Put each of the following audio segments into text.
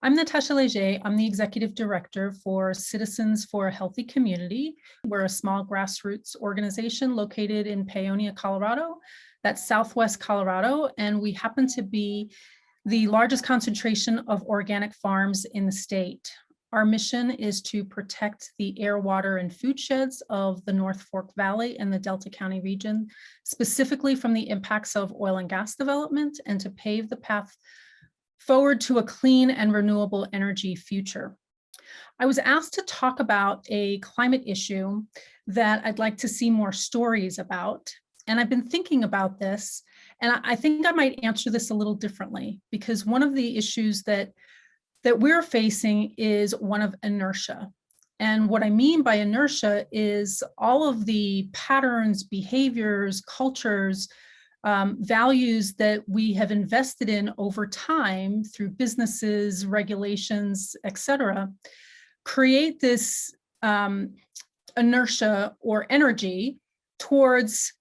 I'm Natasha Leger. I'm the Executive Director for Citizens for a Healthy Community. We're a small grassroots organization located in Paonia, Colorado. That's Southwest Colorado, and we happen to be the largest concentration of organic farms in the state. Our mission is to protect the air, water, and food sheds of the North Fork Valley and the Delta County region, specifically from the impacts of oil and gas development, and to pave the path forward to a clean and renewable energy future. I was asked to talk about a climate issue that I'd like to see more stories about. And I've been thinking about this, and I think I might answer this a little differently, because one of the issues that we're facing is one of inertia. And what I mean by inertia is all of the patterns, behaviors, cultures, values that we have invested in over time through businesses, regulations, et cetera, create this inertia or energy towards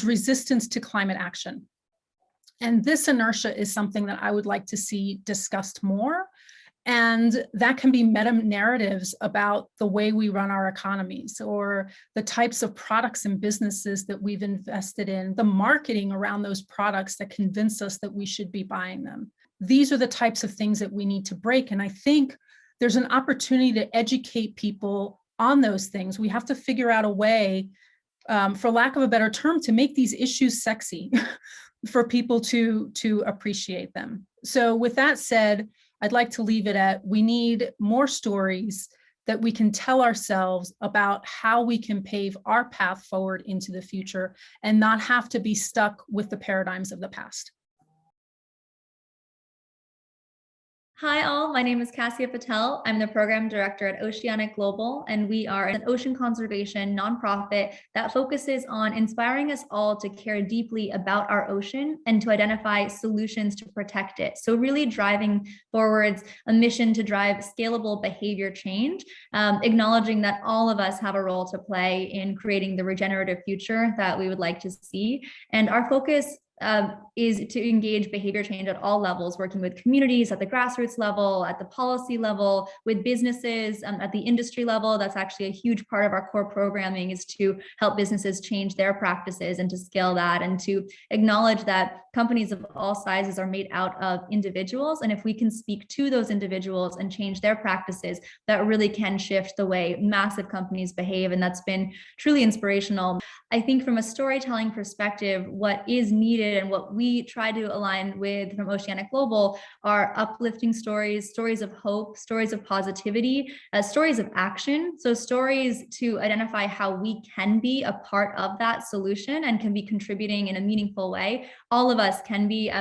resistance to climate action. And this inertia is something that I would like to see discussed more. And that can be meta narratives about the way we run our economies, or the types of products and businesses that we've invested in, the marketing around those products that convince us that we should be buying them. These are the types of things that we need to break. And I think there's an opportunity to educate people on those things. We have to figure out a way, for lack of a better term, to make these issues sexy for people to appreciate them. So with that said, I'd like to leave it at, we need more stories that we can tell ourselves about how we can pave our path forward into the future and not have to be stuck with the paradigms of the past. Hi all, my name is Cassia Patel. I'm the program director at Oceanic Global, and we are an ocean conservation nonprofit that focuses on inspiring us all to care deeply about our ocean and to identify solutions to protect it. So really driving forwards a mission to drive scalable behavior change, acknowledging that all of us have a role to play in creating the regenerative future that we would like to see. And our focus is to engage behavior change at all levels, working with communities at the grassroots level, at the policy level, with businesses at the industry level. That's actually a huge part of our core programming, is to help businesses change their practices and to scale that, and to acknowledge that companies of all sizes are made out of individuals. And if we can speak to those individuals and change their practices, that really can shift the way massive companies behave. And that's been truly inspirational. I think from a storytelling perspective, what is needed and what we try to align with from Oceanic Global are uplifting stories, stories of hope, stories of positivity, stories of action. So stories to identify how we can be a part of that solution and can be contributing in a meaningful way. All of us can be.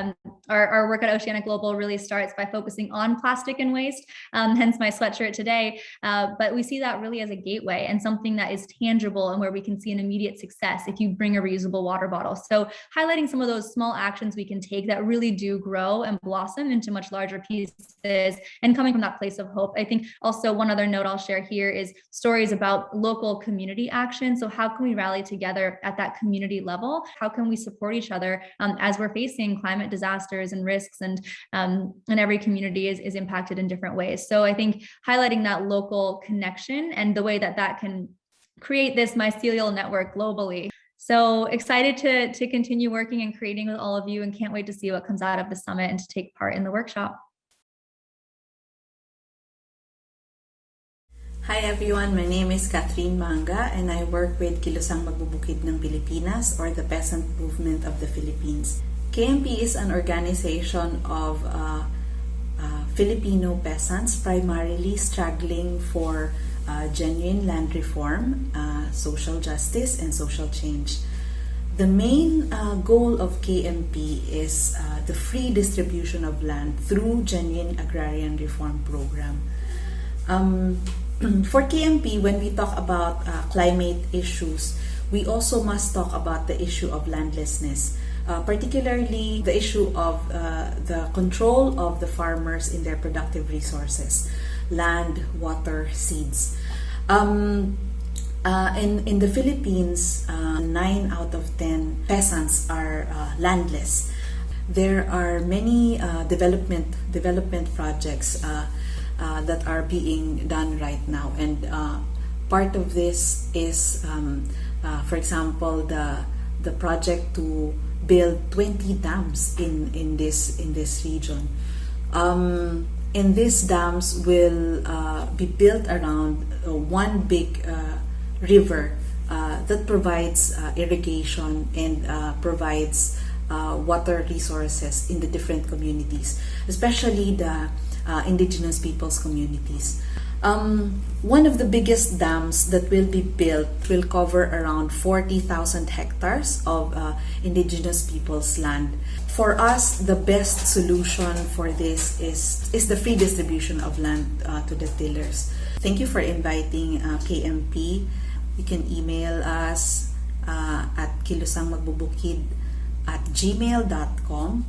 Our work at Oceanic Global really starts by focusing on plastic and waste, hence my sweatshirt today. But we see that really as a gateway and something that is tangible and where we can see an immediate success if you bring a reusable water bottle. So highlighting some of those small actions we can take that really do grow and blossom into much larger pieces, and coming from that place of hope. I think also one other note I'll share here is stories about local community action. So how can we rally together at that community level? How can we support each other as we're facing climate disasters and risks, and every community is impacted in different ways. So I think highlighting that local connection and the way that that can create this mycelial network globally. So excited to continue working and creating with all of you, and can't wait to see what comes out of the summit and to take part in the workshop. Hi everyone, my name is Catherine Manga and I work with Kilusang Magbubukid ng Pilipinas, or the Peasant Movement of the Philippines. KMP is an organization of Filipino peasants, primarily struggling for genuine land reform, social justice, and social change. The main goal of KMP is the free distribution of land through genuine agrarian reform program. For KMP, when we talk about climate issues, we also must talk about the issue of landlessness, particularly the issue of the control of the farmers in their productive resources, land, water, seeds. In the Philippines, 9 out of 10 peasants are landless. there are many development projects that are being done right now, and part of this is, for example, the project to build 20 dams in this region. And these dams will be built around one big river that provides irrigation and provides water resources in the different communities, especially the indigenous peoples communities. One of the biggest dams that will be built will cover around 40,000 hectares of indigenous peoples' land. For us, the best solution for this is the free distribution of land to the tillers. Thank you for inviting KMP. You can email us at kilusangmagbubukid@gmail.com.